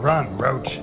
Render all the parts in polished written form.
Run, Roach.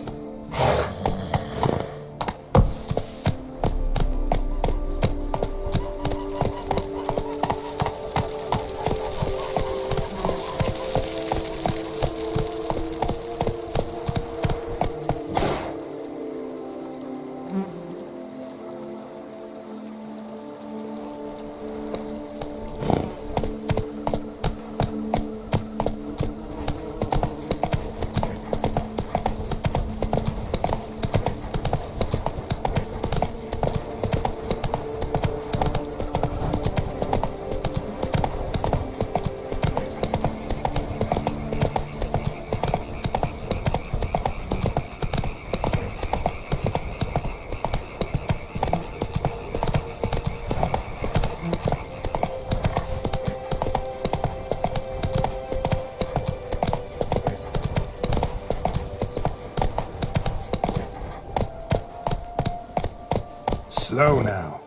Slow now.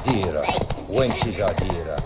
Dira, wenches are Dira.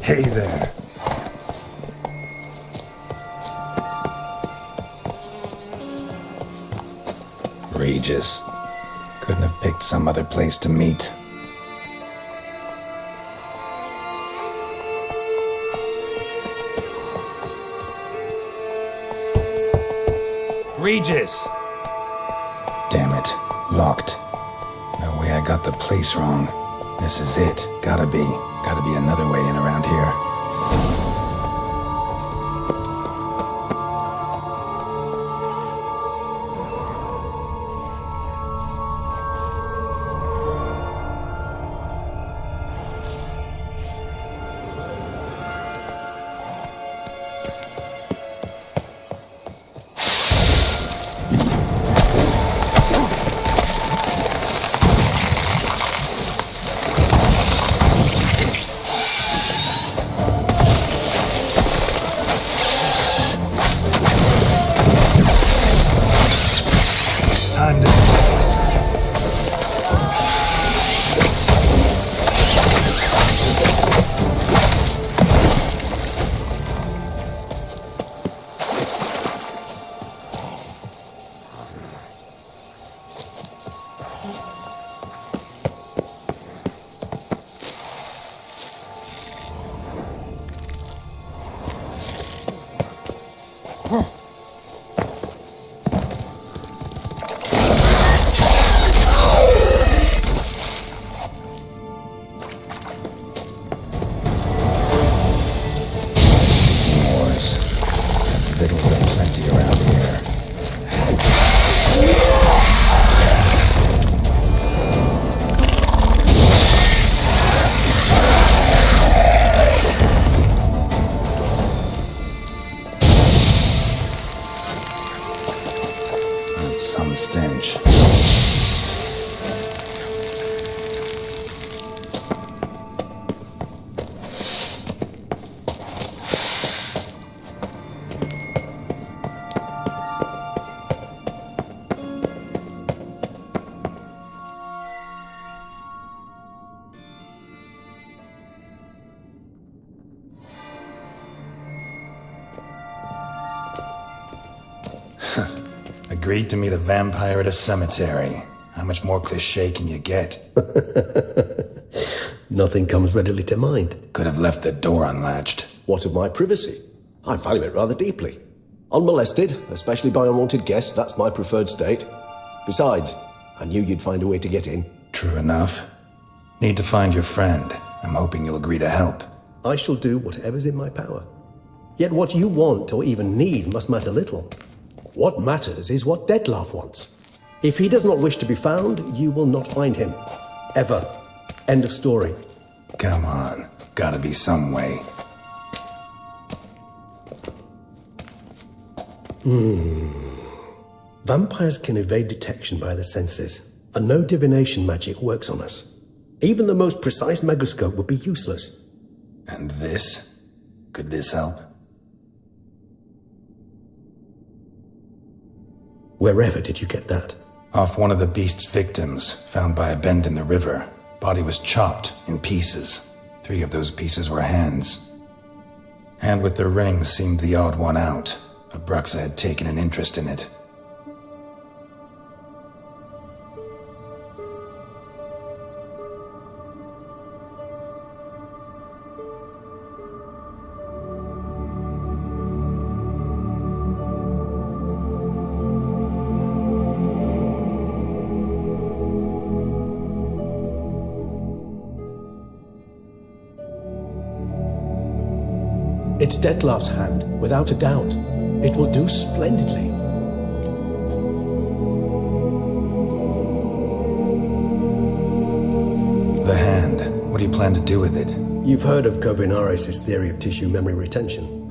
Hey there. Regis. Couldn't have picked some other place to meet. Regis! Damn it. Locked. No way I got the place wrong. This is it. Gotta be another way in around here. Time to do this. Victuals are plenty around here. agreed to meet a vampire at a cemetery. How much more cliché can you get? Nothing comes readily to mind. Could have left the door unlatched. What of my privacy? I value it rather deeply. Unmolested, especially by unwanted guests, that's my preferred state. Besides, I knew you'd find a way to get in. True enough. Need to find your friend. I'm hoping you'll agree to help. I shall do whatever's in my power. Yet what you want or even need must matter little. What matters is what Dettlaff wants. If he does not wish to be found, you will not find him. Ever. End of story. Come on. Gotta be some way. Vampires can evade detection by the senses, and no divination magic works on us. Even the most precise megascope would be useless. And this? Could this help? Wherever did you get that? Off one of the beast's victims, found by a bend in the river. Body was chopped in pieces. 3 of those pieces were hands. Hand with the ring seemed the odd one out. Abruxa had taken an interest in it. It's Dettlaff's hand, without a doubt. It will do splendidly. The hand. What do you plan to do with it? You've heard of Kovinaris' theory of tissue memory retention.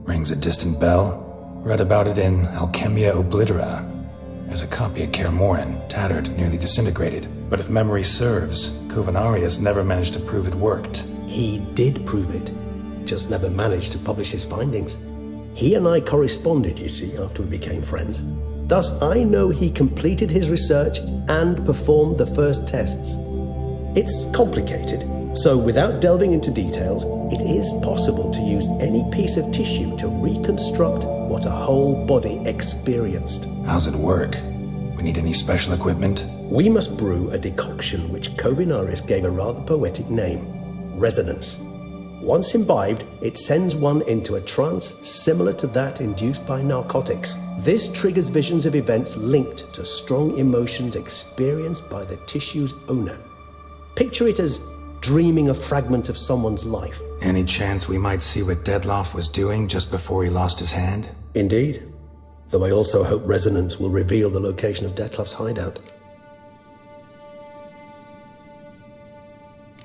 Rings a distant bell. Read about it in Alchemia Oblitera. There's a copy at Kermoran, tattered, nearly disintegrated. But if memory serves, Kovinaris never managed to prove it worked. He did prove it, just never managed to publish his findings. He and I corresponded, you see, after we became friends. Thus, I know he completed his research and performed the first tests. It's complicated, so without delving into details, it is possible to use any piece of tissue to reconstruct what a whole body experienced. How's it work? We need any special equipment? We must brew a decoction which Kovinaris gave a rather poetic name: resonance. Once imbibed, it sends one into a trance similar to that induced by narcotics. This triggers visions of events linked to strong emotions experienced by the tissue's owner. Picture it as dreaming a fragment of someone's life. Any chance we might see what Dettlaff was doing just before he lost his hand? Indeed. Though I also hope resonance will reveal the location of Dettlaff's hideout.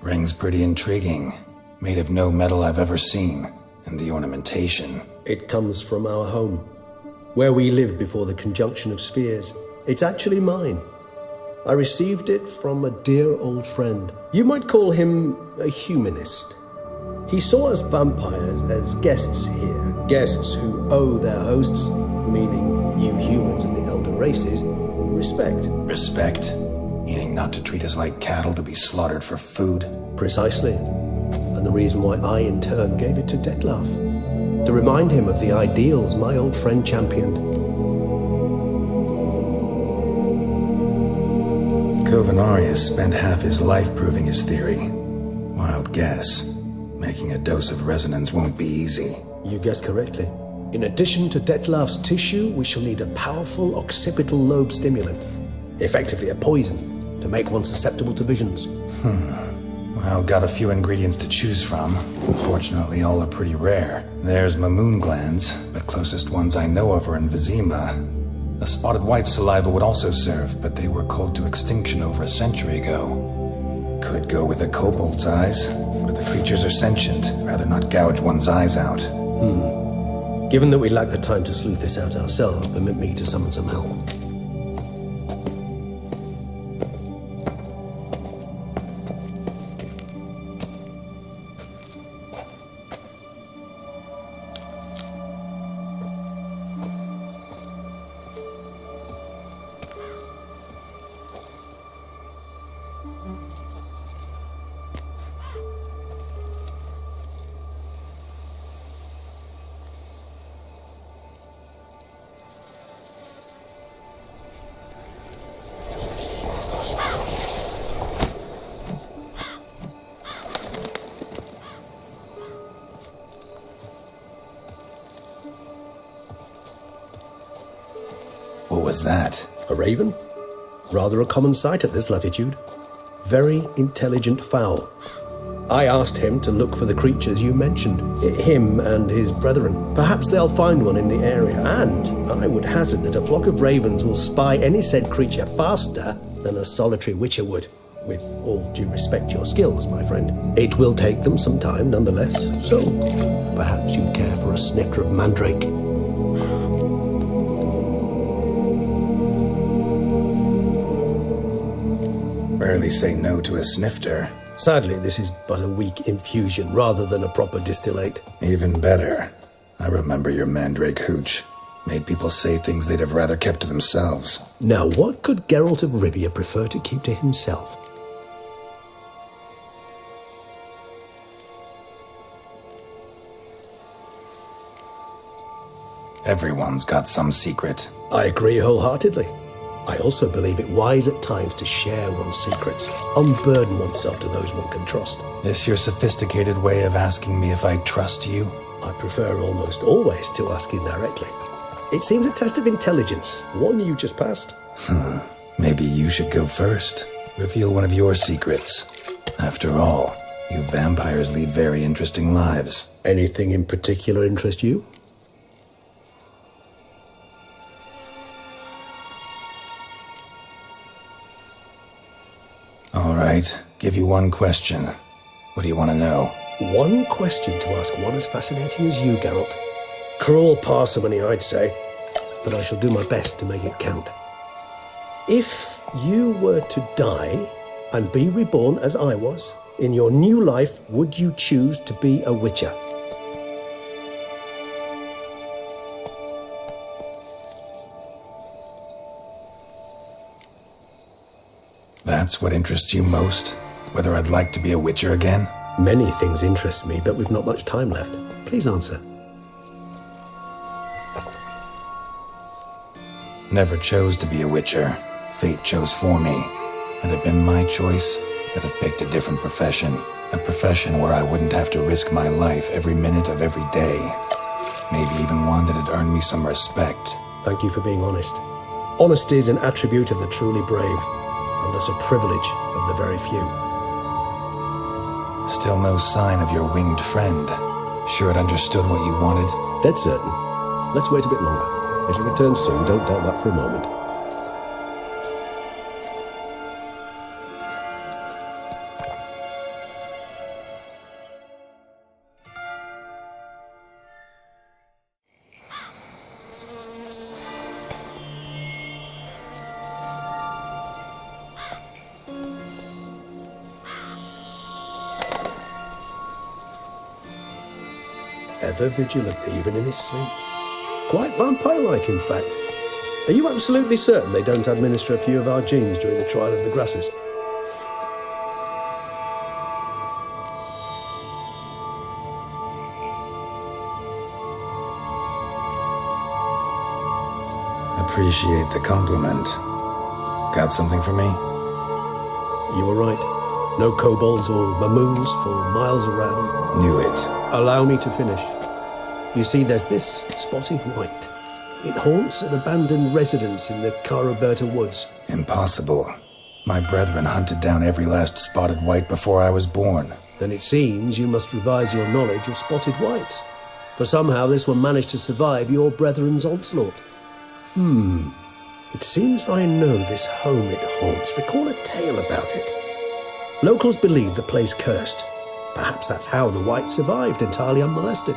Ring's pretty intriguing. Made of no metal I've ever seen. And the ornamentation. It comes from our home, where we lived before the conjunction of spheres. It's actually mine. I received it from a dear old friend. You might call him a humanist. He saw us vampires as guests here, guests who owe their hosts, meaning you humans and the elder races, respect. Respect? Meaning not to treat us like cattle to be slaughtered for food? Precisely. And the reason why I, in turn, gave it to Dettlaff. To remind him of the ideals my old friend championed. Kovinaris spent half his life proving his theory. Wild guess. Making a dose of resonance won't be easy. You guessed correctly. In addition to Dettlaff's tissue, we shall need a powerful occipital lobe stimulant. Effectively a poison, to make one susceptible to visions. Well, got a few ingredients to choose from. Unfortunately, all are pretty rare. There's Mamoon glands, but closest ones I know of are in Vizima. A spotted white saliva would also serve, but they were culled to extinction over a century ago. Could go with a kobold's eyes, but the creatures are sentient. Rather not gouge one's eyes out. Given that we lack the time to sleuth this out ourselves, permit me to summon some help. was that? A raven? Rather a common sight at this latitude. Very intelligent fowl. I asked him to look for the creatures you mentioned, him and his brethren. Perhaps they'll find one in the area, and I would hazard that a flock of ravens will spy any said creature faster than a solitary witcher would. With all due respect to your skills, my friend. It will take them some time, nonetheless, so perhaps you'd care for a snifter of mandrake. Rarely say no to a snifter. Sadly, this is but a weak infusion rather than a proper distillate. Even better. I remember your mandrake hooch. Made people say things they'd have rather kept to themselves. Now, what could Geralt of Rivia prefer to keep to himself? Everyone's got some secret. I agree wholeheartedly. I also believe it wise at times to share one's secrets, unburden oneself to those one can trust. This your sophisticated way of asking me if I trust you? I prefer almost always to ask indirectly. It seems a test of intelligence, one you just passed. Maybe you should go first. Reveal one of your secrets. After all, you vampires lead very interesting lives. Anything in particular interest you? All right, give you one question. What do you want to know? One question to ask one as fascinating as you, Geralt. Cruel parsimony, I'd say, but I shall do my best to make it count. If you were to die and be reborn as I was, in your new life, would you choose to be a witcher? That's what interests you most? Whether I'd like to be a witcher again? Many things interest me, but we've not much time left. Please answer. Never chose to be a witcher. Fate chose for me. Had it been my choice, I'd have picked a different profession. A profession where I wouldn't have to risk my life every minute of every day. Maybe even one that had earned me some respect. Thank you for being honest. Honesty is an attribute of the truly brave, and thus a privilege of the very few. Still no sign of your winged friend. Sure it understood what you wanted? Dead certain. Let's wait a bit longer. It'll return soon, don't doubt that for a moment. Ever vigilant, even in his sleep. Quite vampire-like, in fact. Are you absolutely certain they don't administer a few of our genes during the trial of the grasses? Appreciate the compliment. Got something for me? You were right. No kobolds or mamoons for miles around. Knew it. Allow me to finish. You see, there's this spotted white. It haunts an abandoned residence in the Caraberta woods. Impossible. My brethren hunted down every last spotted white before I was born. Then it seems you must revise your knowledge of spotted whites. For somehow this one managed to survive your brethren's onslaught. It seems I know this home it haunts. Recall a tale about it. Locals believe the place cursed. Perhaps that's how the white survived entirely unmolested.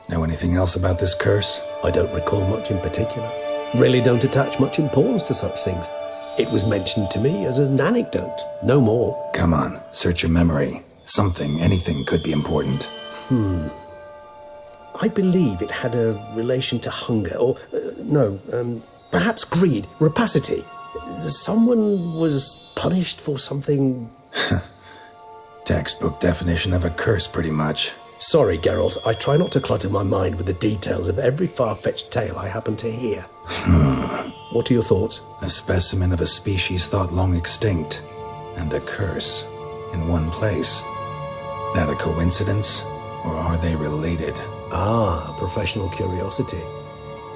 Know anything else about this curse? I don't recall much in particular. Really don't attach much importance to such things. It was mentioned to me as an anecdote, no more. Come on, search your memory. Something, anything could be important. I believe it had a relation to hunger, or, perhaps greed, rapacity. Someone was punished for something. Textbook definition of a curse, pretty much. Sorry, Geralt, I try not to clutter my mind with the details of every far-fetched tale I happen to hear. What are your thoughts? A specimen of a species thought long extinct, and a curse in one place. That a coincidence, or are they related? Ah, professional curiosity.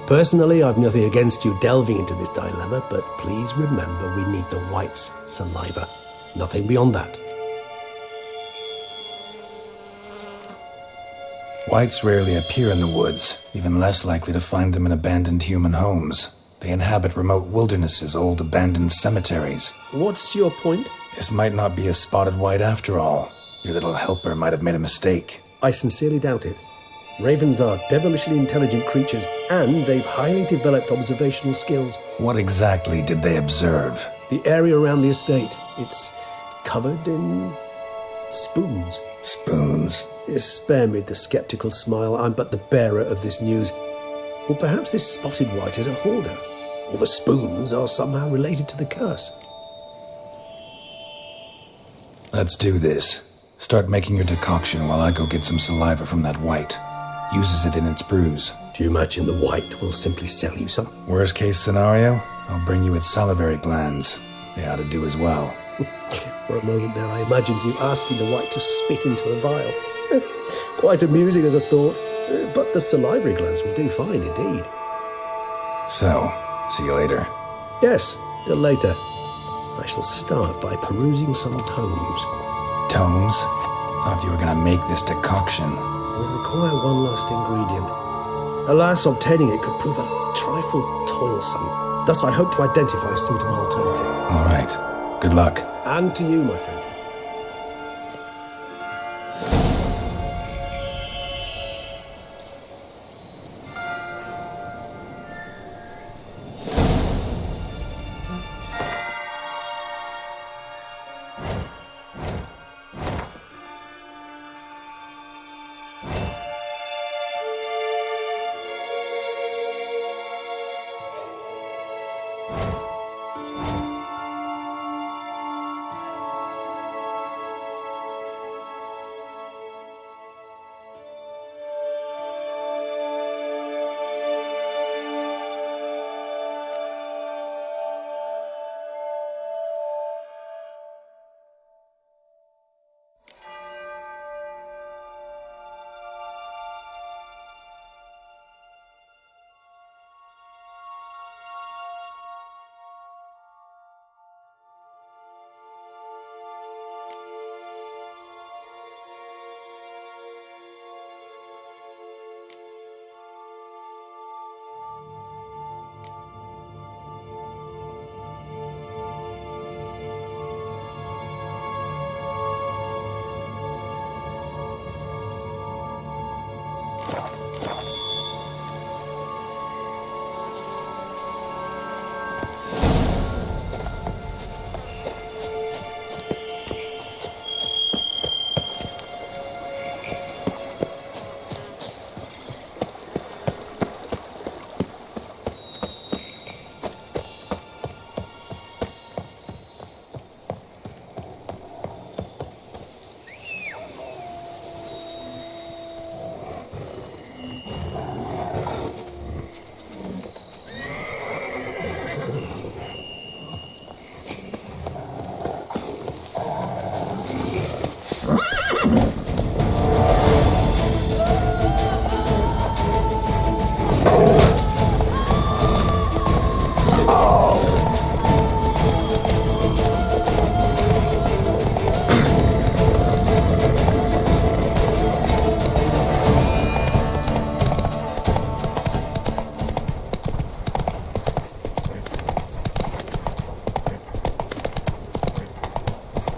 Personally, I've nothing against you delving into this dilemma, but please remember we need the white's saliva. Nothing beyond that. Whites rarely appear in the woods, even less likely to find them in abandoned human homes. They inhabit remote wildernesses, old abandoned cemeteries. What's your point? This might not be a spotted white after all. Your little helper might have made a mistake. I sincerely doubt it. Ravens are devilishly intelligent creatures, and they've highly developed observational skills. What exactly did they observe? The area around the estate, it's covered in spoons. Spoons? Spare me the skeptical smile. I'm but the bearer of this news. Or perhaps this spotted white is a hoarder. Or the spoons are somehow related to the curse. Let's do this. Start making your decoction while I go get some saliva from that white. Uses it in its brews. Do you imagine the white will simply sell you some? Worst case scenario, I'll bring you its salivary glands. They ought to do as well. For a moment there, I imagined you asking the white to spit into a vial. Quite amusing as a thought, but the salivary glands will do fine indeed. So, see you later. Yes, till later. I shall start by perusing some tomes. Tomes? Thought you were gonna make this decoction. We require one last ingredient. Alas, obtaining it could prove a trifle toilsome. Thus, I hope to identify a suitable alternative. All right. Good luck. And to you, my friend.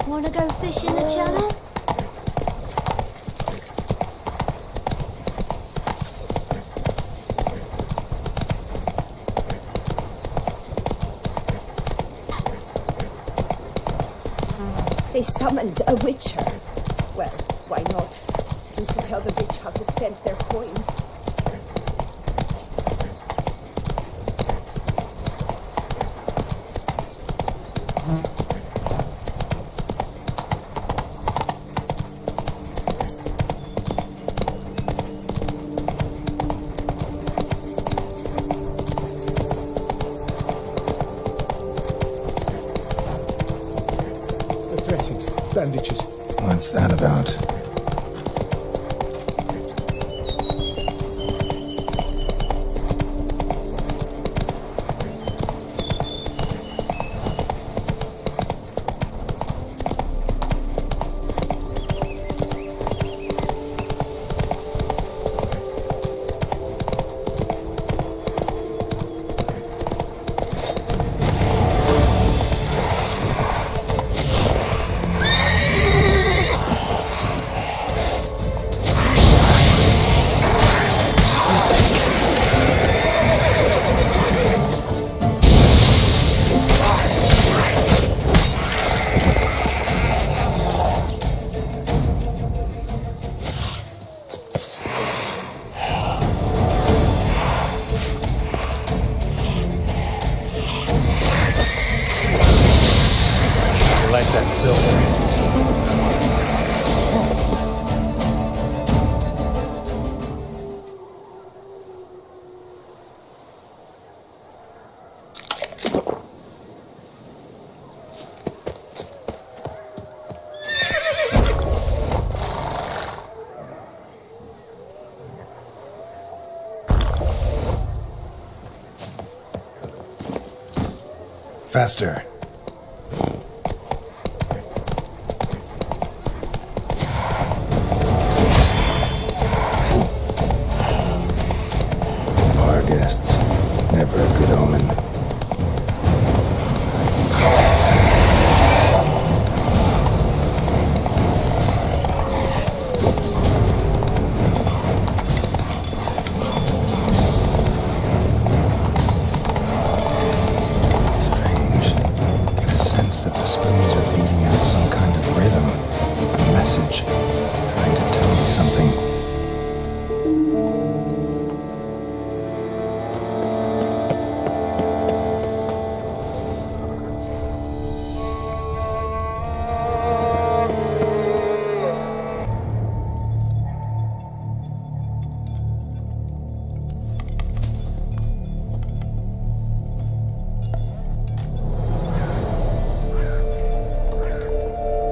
Wanna go fish in the channel? They summoned a witcher. Well, why not? Who's to tell the rich how to spend their coin? Bandages. What's that about? like that silver. Faster. Bar guests. Never a good omen.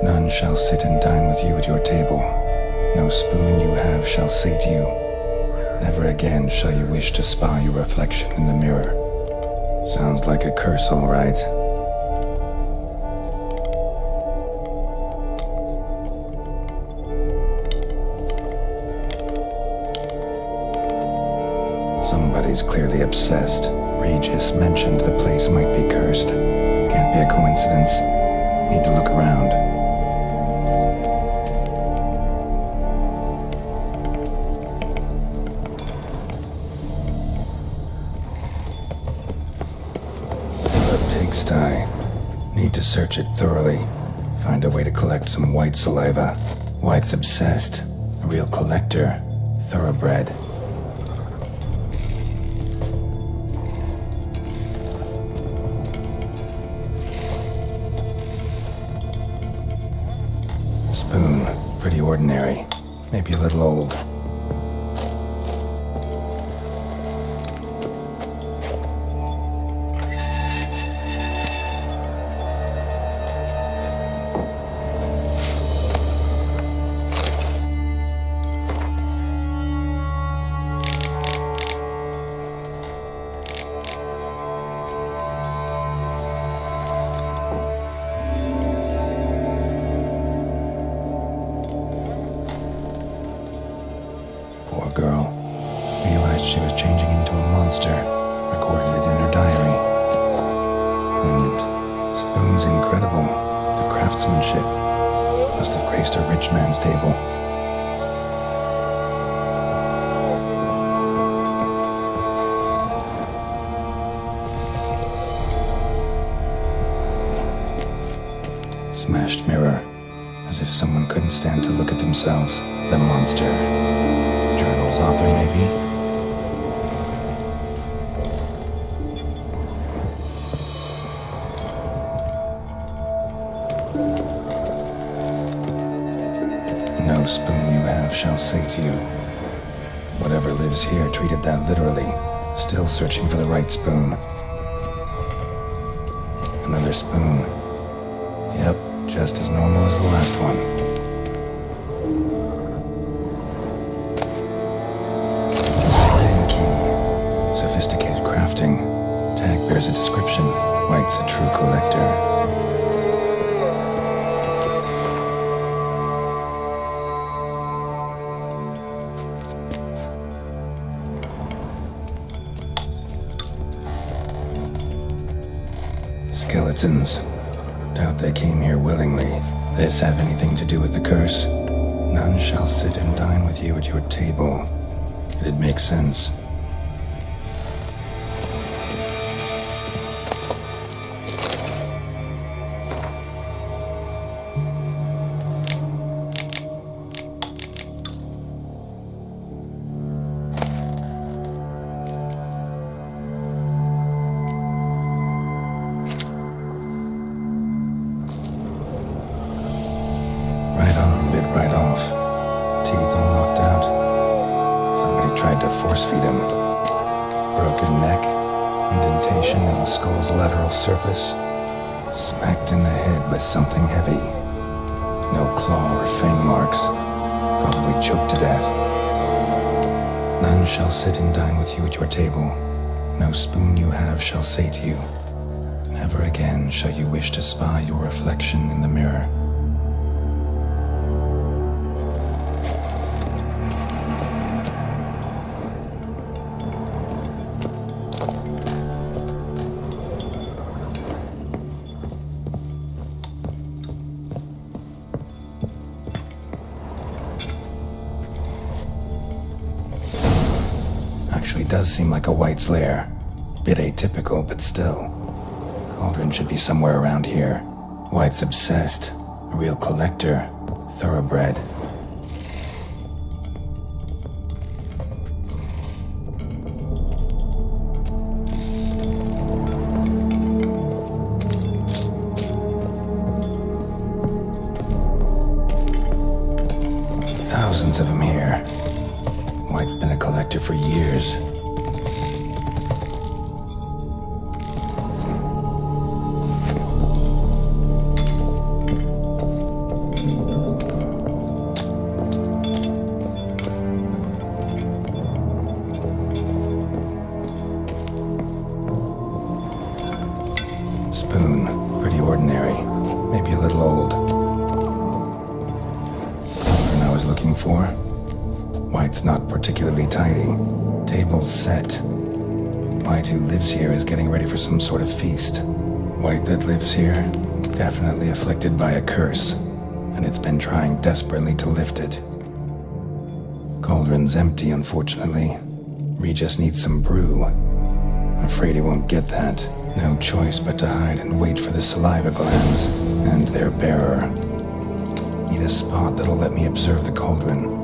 None shall sit and dine with you at your table. No spoon you have shall sate you. Never again shall you wish to spy your reflection in the mirror. Sounds like a curse, all right. Somebody's clearly obsessed. Regis mentioned the place might be cursed. Can't be a coincidence. Need to look around. Need to search it thoroughly. Find a way to collect some white saliva. White's obsessed. A real collector. Thoroughbred. Spoon. Pretty ordinary. Maybe a little old. Poor girl. Realized she was changing into a monster. Recorded it in her diary. Poignant. Spoon's incredible. The craftsmanship. Must have graced a rich man's table. Smashed mirror. As if someone couldn't stand to look at themselves. The monster. Journal's author, maybe? No spoon you have shall sate you. Whatever lives here treated that literally. Still searching for the right spoon. Another spoon. Yep, just as normal as the last one. Sophisticated crafting. Tag bears a description. White's a true collector. Skeletons. Doubt they came here willingly. This have anything to do with the curse? None shall sit and dine with you at your table. It'd make sense. tried to force feed him. Broken neck, indentation in the skull's lateral surface, smacked in the head with something heavy. No claw or fang marks, probably choked to death. None shall sit and dine with you at your table. No spoon you have shall sate you. Never again shall you wish to spy your reflection in the mirror. Actually does seem like a White's lair. Bit atypical, but still. Cauldron should be somewhere around here. White's obsessed. A real collector. Thoroughbred. Thousands of them here. White's been a collector for years. Spoon, pretty ordinary, maybe a little old. What I was looking for? White's not particularly tidy. Table's set. White, who lives here, is getting ready for some sort of feast. White that lives here, definitely afflicted by a curse, and it's been trying desperately to lift it. Cauldron's empty, unfortunately. Regis needs some brew. Afraid he won't get that. No choice but to hide and wait for the saliva glands and their bearer. Need a spot that'll let me observe the cauldron.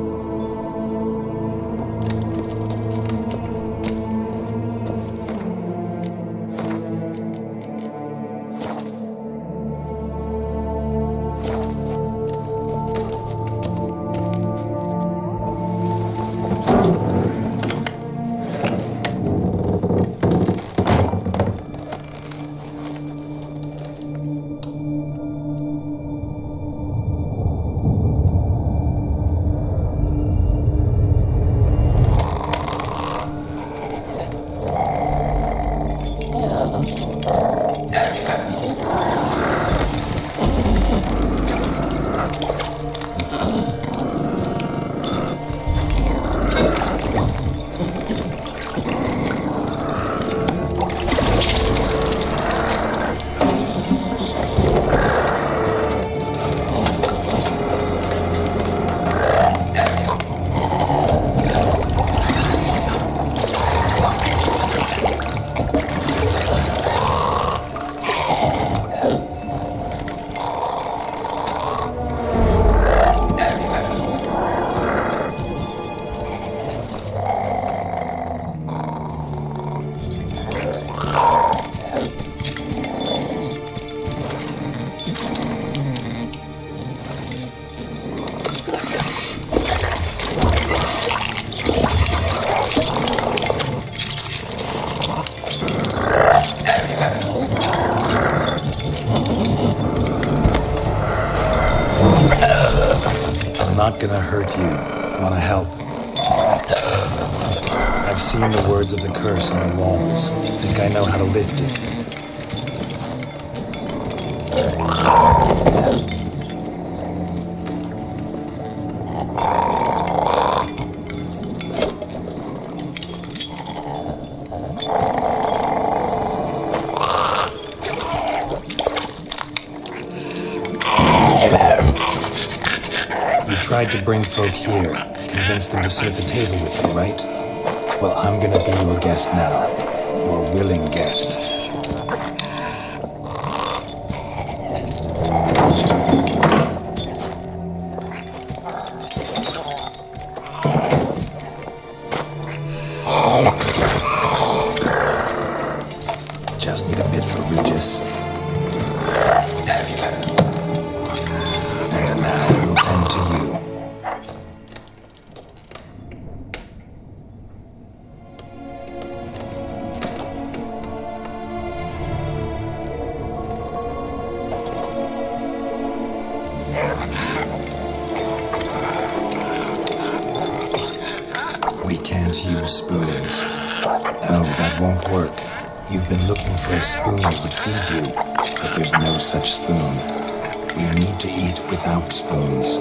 Not gonna hurt you. Wanna help? I've seen the words of the curse on the walls. Think I know how to lift it. Tried to bring folk here, convince them to sit at the table with you, right? Well, I'm gonna be your guest now. Your willing guest. Just need a bit for Regis. And now we'll tend to you. those spoons. No, that won't work. You've been looking for a spoon that would feed you, but there's no such spoon. We need to eat without spoons.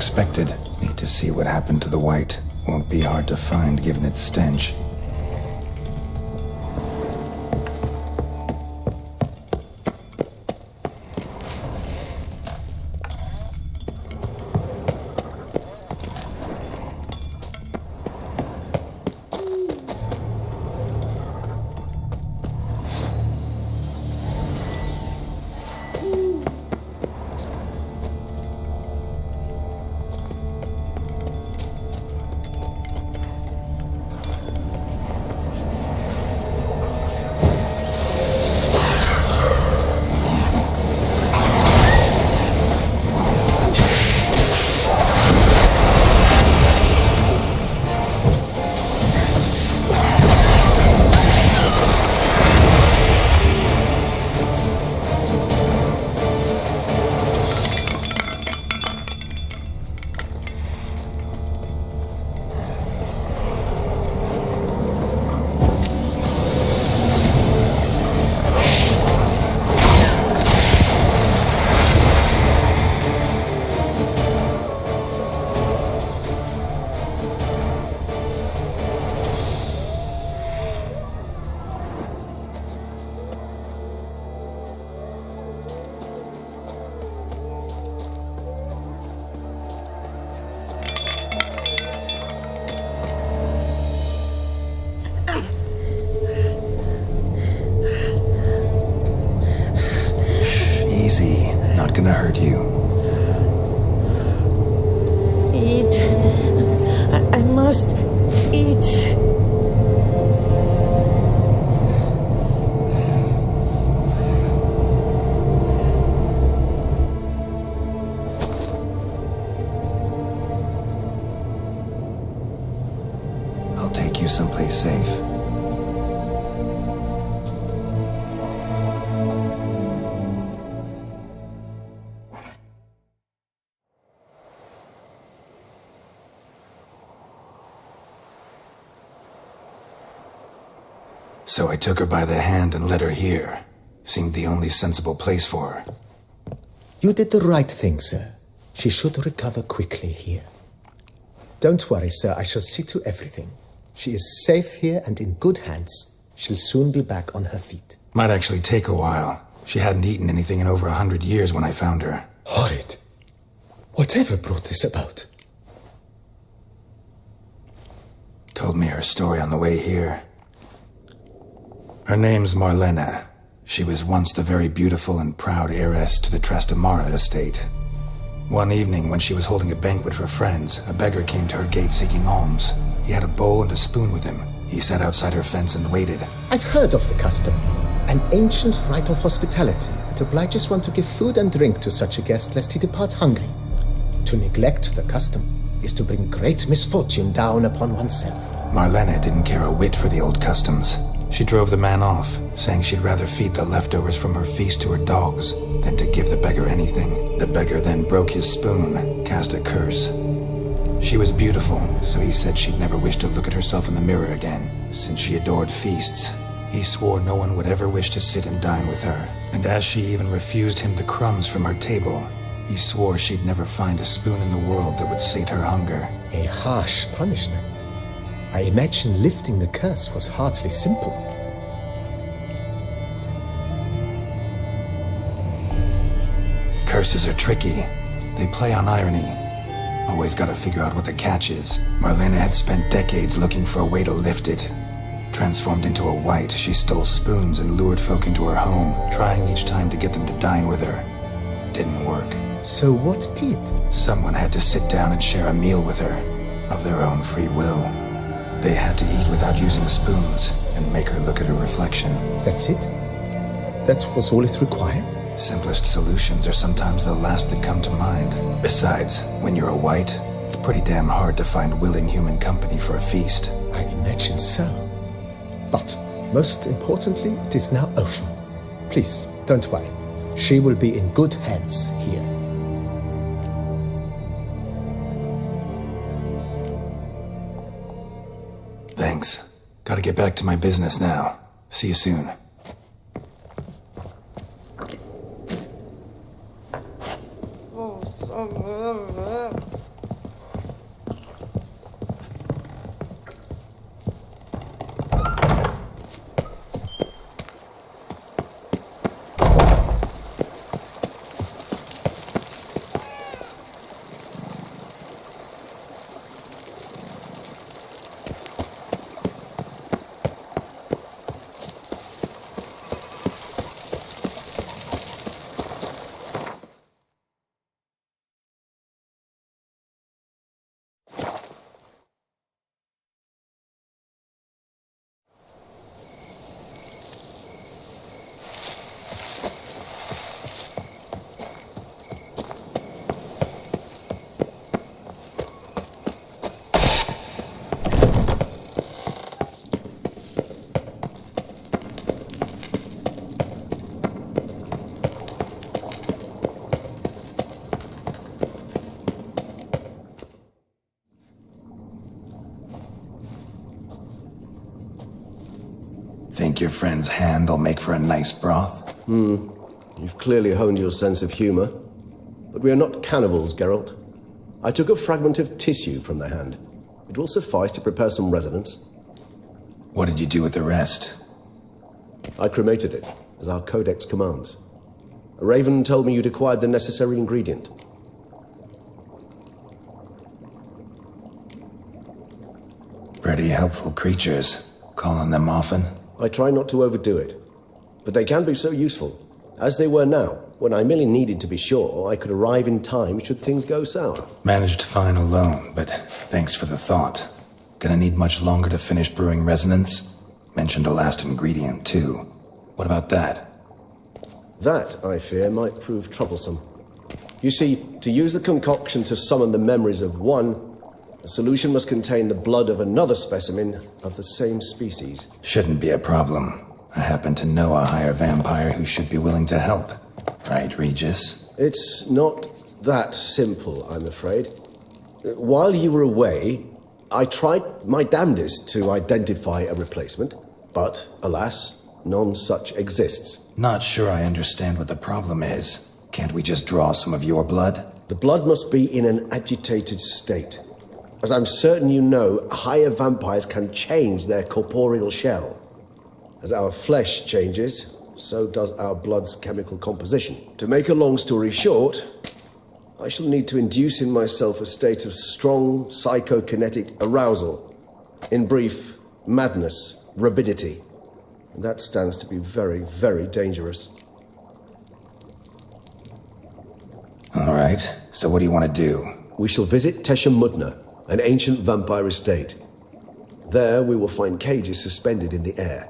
Expected. Need to see what happened to the white. Won't be hard to find given its stench. Gonna hurt you. Eat. I must eat. I'll take you someplace safe. So I took her by the hand and led her here. Seemed the only sensible place for her. You did the right thing, sir. She should recover quickly here. Don't worry, sir. I shall see to everything. She is safe here and in good hands. She'll soon be back on her feet. Might actually take a while. She hadn't eaten anything in over 100 years when I found her. Horrid. Whatever brought this about? Told me her story on the way here. Her name's Marlena. She was once the very beautiful and proud heiress to the Trastamara estate. One evening, when she was holding a banquet for friends, a beggar came to her gate seeking alms. He had a bowl and a spoon with him. He sat outside her fence and waited. I've heard of the custom. An ancient rite of hospitality that obliges one to give food and drink to such a guest lest he depart hungry. To neglect the custom is to bring great misfortune down upon oneself. Marlena didn't care a whit for the old customs. She drove the man off, saying she'd rather feed the leftovers from her feast to her dogs than to give the beggar anything. The beggar then broke his spoon, cast a curse. She was beautiful, so he said she'd never wish to look at herself in the mirror again. Since she adored feasts, he swore no one would ever wish to sit and dine with her. And as she even refused him the crumbs from her table, he swore she'd never find a spoon in the world that would sate her hunger. A harsh punishment. I imagine lifting the curse was hardly simple. curses are tricky. They play on irony. Always gotta figure out what the catch is. Marlena had spent decades looking for a way to lift it. Transformed into a wight, she stole spoons and lured folk into her home, trying each time to get them to dine with her. Didn't work. So what did? Someone had to sit down and share a meal with her, of their own free will. They had to eat without using spoons, and make her look at her reflection. That's it? That was all it required? Simplest solutions are sometimes the last that come to mind. Besides, when you're a wight, it's pretty damn hard to find willing human company for a feast. I imagine so. But, most importantly, it is now over. Please, don't worry. She will be in good hands here. Thanks. Gotta get back to my business now. See you soon. Think your friend's hand'll make for a nice broth? You've clearly honed your sense of humor. But we are not cannibals, Geralt. I took a fragment of tissue from the hand. It will suffice to prepare some resonance. What did you do with the rest? I cremated it, as our codex commands. A raven told me you'd acquired the necessary ingredient. Pretty helpful creatures. Call on them often? I try not to overdo it. But they can be so useful, as they were now, when I merely needed to be sure I could arrive in time should things go sour. Managed fine alone, but thanks for the thought. Gonna need much longer to finish brewing resonance? Mentioned the last ingredient, too. What about that? That, I fear, might prove troublesome. You see, to use the concoction to summon the memories of one, a solution must contain the blood of another specimen of the same species. Shouldn't be a problem. I happen to know a higher vampire who should be willing to help. Right, Regis? It's not that simple, I'm afraid. While you were away, I tried my damnedest to identify a replacement, but, alas, none such exists. Not sure I understand what the problem is. Can't we just draw some of your blood? The blood must be in an agitated state. As I'm certain you know, higher vampires can change their corporeal shell. As our flesh changes, so does our blood's chemical composition. To make a long story short, I shall need to induce in myself a state of strong psychokinetic arousal. In brief, madness, rabidity. And that stands to be very, very dangerous. All right, so what do you want to do? We shall visit Tesha Mudna, an ancient vampire estate. There we will find cages suspended in the air.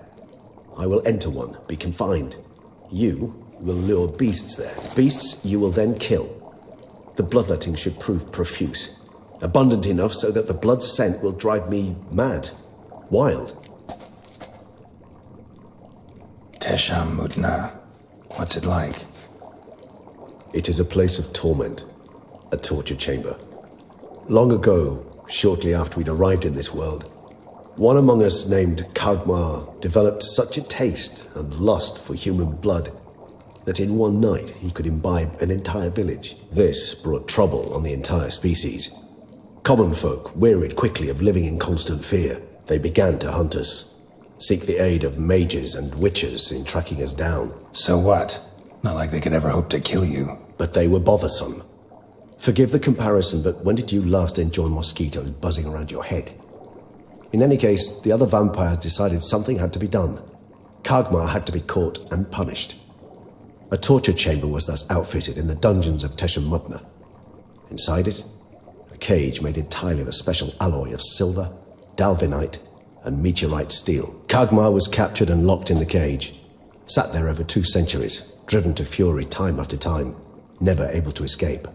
I will enter one, be confined. You will lure beasts there. Beasts you will then kill. The bloodletting should prove profuse. Abundant enough so that the blood scent will drive me mad. Wild. Tesha Mudna. What's it like? It is a place of torment. A torture chamber. Long ago, shortly after we'd arrived in this world, one among us named Kagmar developed such a taste and lust for human blood that in one night he could imbibe an entire village. This brought trouble on the entire species. Common folk wearied quickly of living in constant fear. They began to hunt us, seek the aid of mages and witches in tracking us down. So what? Not like they could ever hope to kill you. but they were bothersome. Forgive the comparison, but when did you last enjoy mosquitoes buzzing around your head? In any case, the other vampires decided something had to be done. Kagmar had to be caught and punished. A torture chamber was thus outfitted in the dungeons of Teshem Mutna. Inside it, a cage made entirely of a special alloy of silver, dalvinite, and meteorite steel. Kagmar was captured and locked in the cage. Sat there over 2 centuries, driven to fury time after time, never able to escape.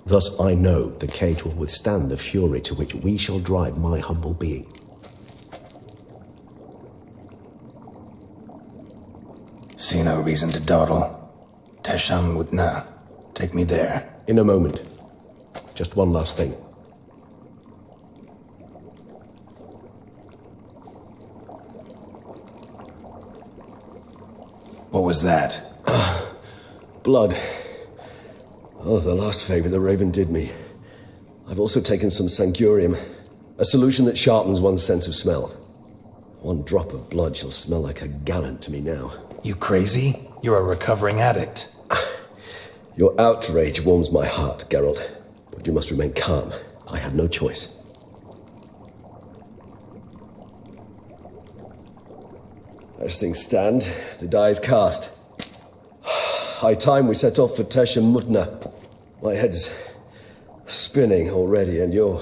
Thus I know the cage will withstand the fury to which we shall drive my humble being. See no reason to dawdle. Teshem Mutna. Take me there. In a moment. Just one last thing. What was that? Blood. Oh, the last favor the Raven did me. I've also taken some Sangurium, a solution that sharpens one's sense of smell. 1 drop of blood shall smell like a gallon to me now. You crazy? You're a recovering addict. Your outrage warms my heart, Geralt. But you must remain calm. I have no choice. As things stand, the die is cast. High time we set off for Teshem Mutna. My head's spinning already, and you're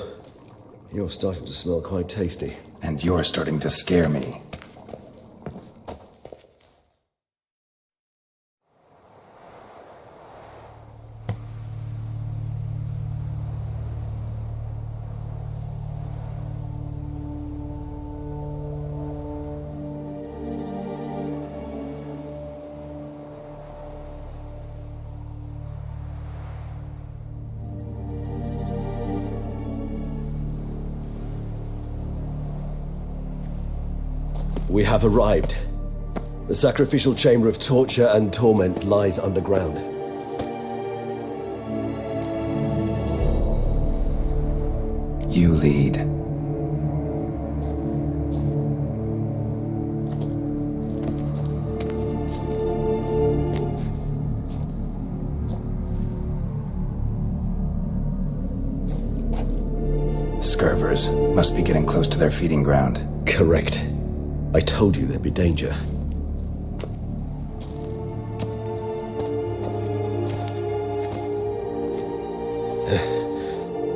starting to smell quite tasty. And you're starting to scare me. We have arrived. The sacrificial chamber of torture and torment lies underground. You lead. Scurvers must be getting close to their feeding ground. Correct. I told you there'd be danger.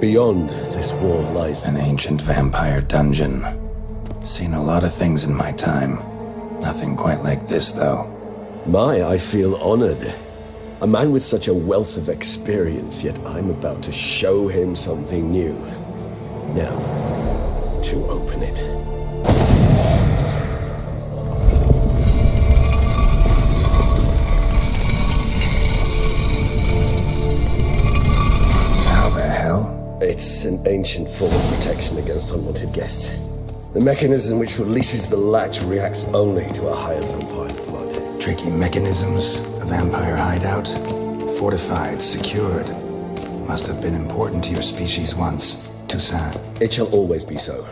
Beyond this wall lies An ancient vampire dungeon. Seen a lot of things in my time. Nothing quite like this, though. I feel honored. A man with such a wealth of experience, yet I'm about to show him something new. Now, to open it. It's an ancient form of protection against unwanted guests. The mechanism which releases the latch reacts only to a higher vampire's blood. Tricky mechanisms, a vampire hideout. Fortified, secured. Must have been important to your species once, Toussaint. It shall always be so.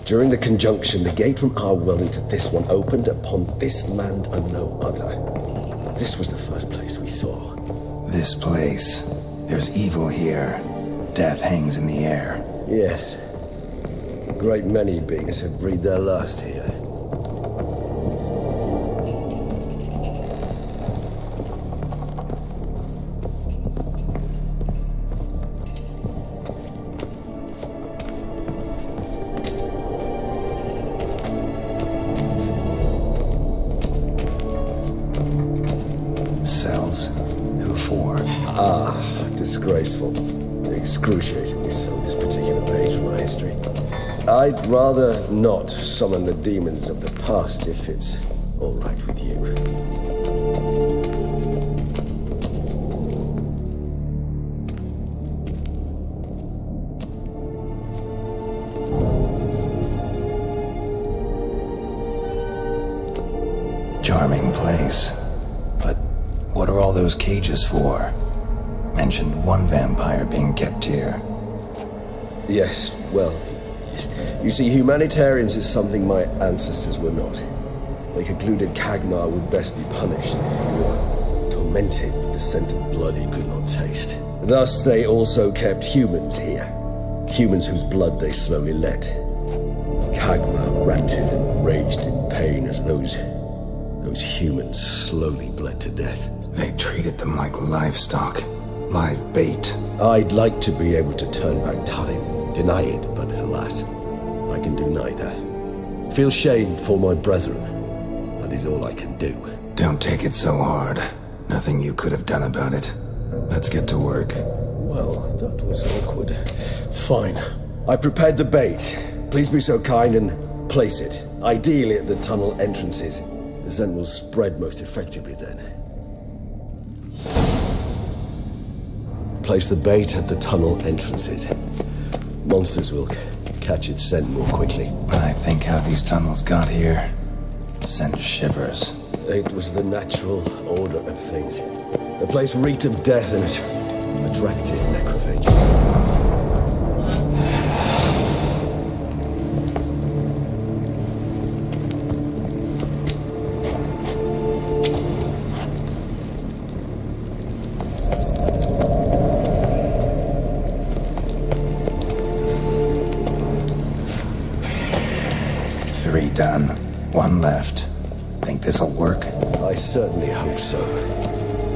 During the conjunction, the gate from our world into this one opened upon this land and no other. This was the first place we saw. This place. There's evil here. Death hangs in the air. Yes. A great many beings have breathed their last here. Cells. Who for? Disgraceful. Excruciatingly so, this particular page from my history. I'd rather not summon the demons of the past if it's all right with you. Charming place. But what are all those cages for? Mentioned one vampire being kept here. Yes, well, you see, humanitarians is something my ancestors were not. They concluded Kagmar would best be punished, or fermented with the scent of blood he could not taste. Thus they also kept humans here. Humans whose blood they slowly let. Kagma ranted and raged in pain as those humans slowly bled to death. They treated them like livestock, live bait. I'd like to be able to turn back time, deny it, but alas, I can do neither. Feel shame for my brethren. That is all I can do. Don't take it so hard. Nothing you could have done about it. Let's get to work. Well, that was awkward. Fine. I prepared the bait. Please be so kind and place it, ideally at the tunnel entrances. The scent will spread most effectively then. Place the bait at the tunnel entrances. Monsters will catch its scent more quickly. When I think how these tunnels got here, sent shivers. It was the natural order of things. The place reeked of death and it attracted necrophages. 3 done. 1 left. Think this'll work? I certainly hope so.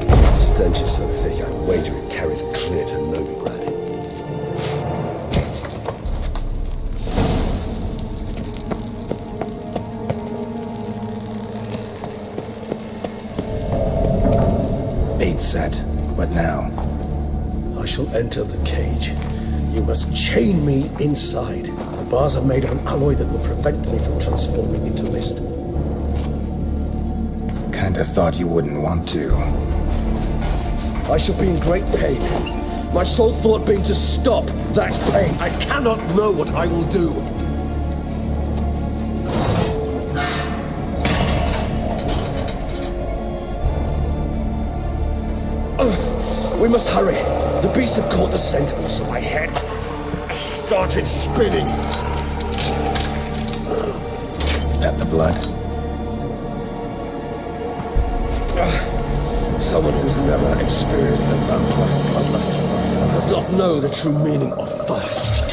The stench is so thick, I wager it carries clear to Novigrad. Bait set. What now? I shall enter the cage. You must chain me inside. The bars are made of an alloy that will prevent me from transforming into mist. Kinda thought you wouldn't want to. I shall be in great pain. My sole thought being to stop that pain. I cannot know what I will do. We must hurry. The beasts have caught the scent, also my head started spinning. That the blood? Someone who's never experienced a vampire's bloodlust does not know the true meaning of thirst.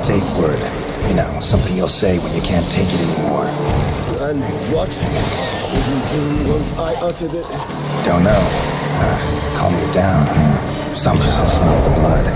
Safe word. You know, something you'll say when you can't take it anymore. And what would you do once I uttered it? Don't know. Calm you down. Somehow smell the blood.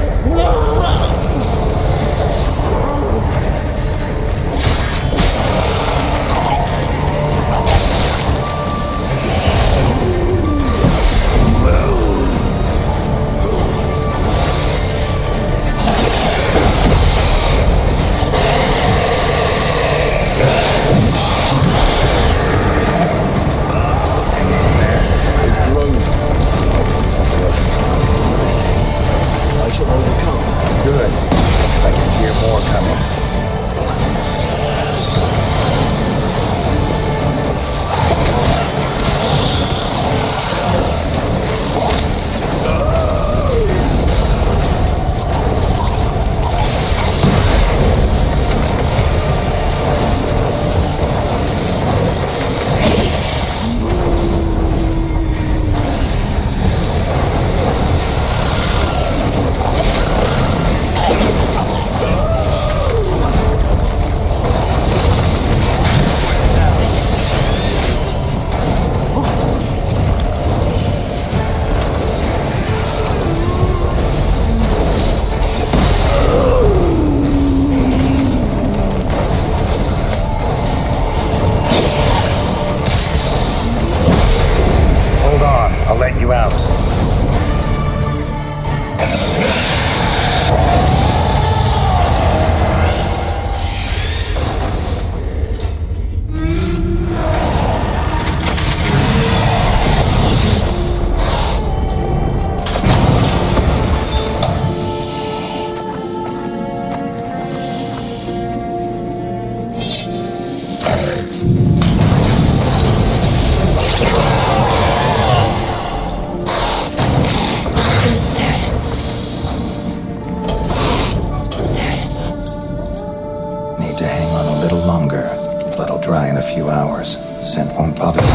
dry in a few hours. Scent won't bother you.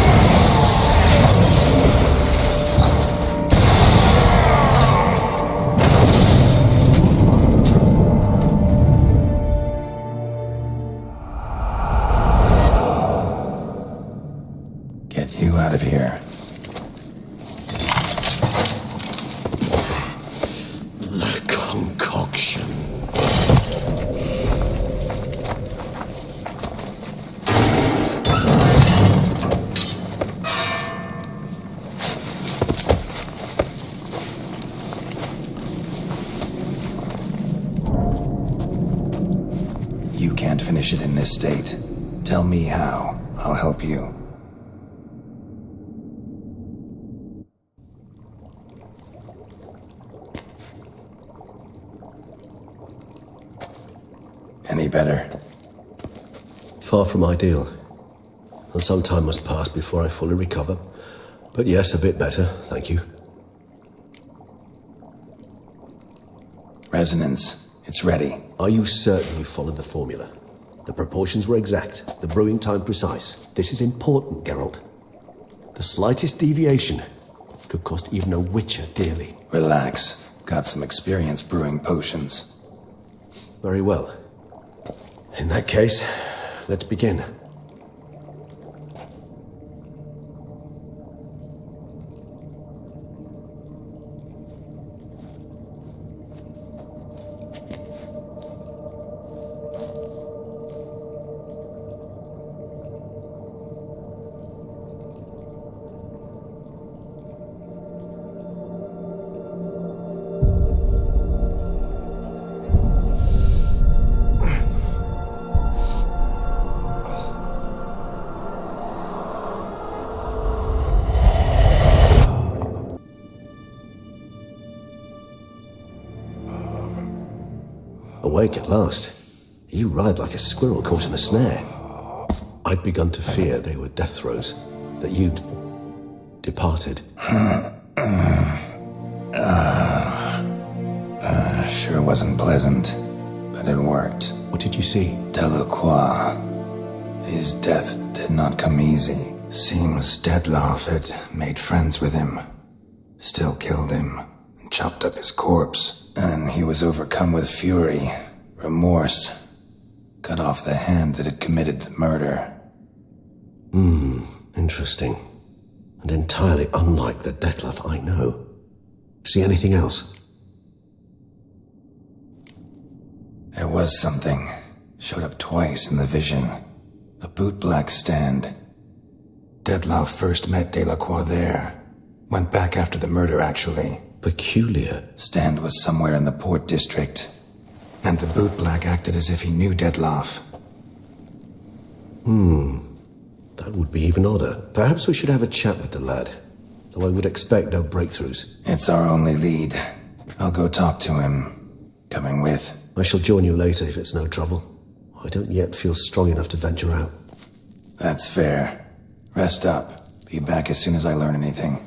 Get you out of here. The concoction. You can't finish it in this state. Tell me how. I'll help you. Any better? Far from ideal. And some time must pass before I fully recover. But yes, a bit better, thank you. Resonance. It's ready. Are you certain you followed the formula? The proportions were exact, the brewing time precise. This is important, Geralt. The slightest deviation could cost even a witcher dearly. Relax. Got some experience brewing potions. Very well. In that case, let's begin. Awake at last. You ride like a squirrel caught in a snare. I'd begun to fear they were death throes, that you'd departed. Sure wasn't pleasant, but it worked. What did you see? Delacroix. His death did not come easy. Seems Dettlaff had made friends with him. Still killed him, and chopped up his corpse. And he was overcome with fury, remorse. Cut off the hand that had committed the murder. Interesting. And entirely unlike the Dettlaff I know. See anything else? There was something. Showed up twice in the vision. A bootblack stand. Dettlaff first met Delacroix there. Went back after the murder, actually. Peculiar. Stand was somewhere in the port district. And the bootblack acted as if he knew Dettlaff. That would be even odder. Perhaps we should have a chat with the lad. Though I would expect no breakthroughs. It's our only lead. I'll go talk to him. Coming with. I shall join you later if it's no trouble. I don't yet feel strong enough to venture out. That's fair. Rest up. Be back as soon as I learn anything.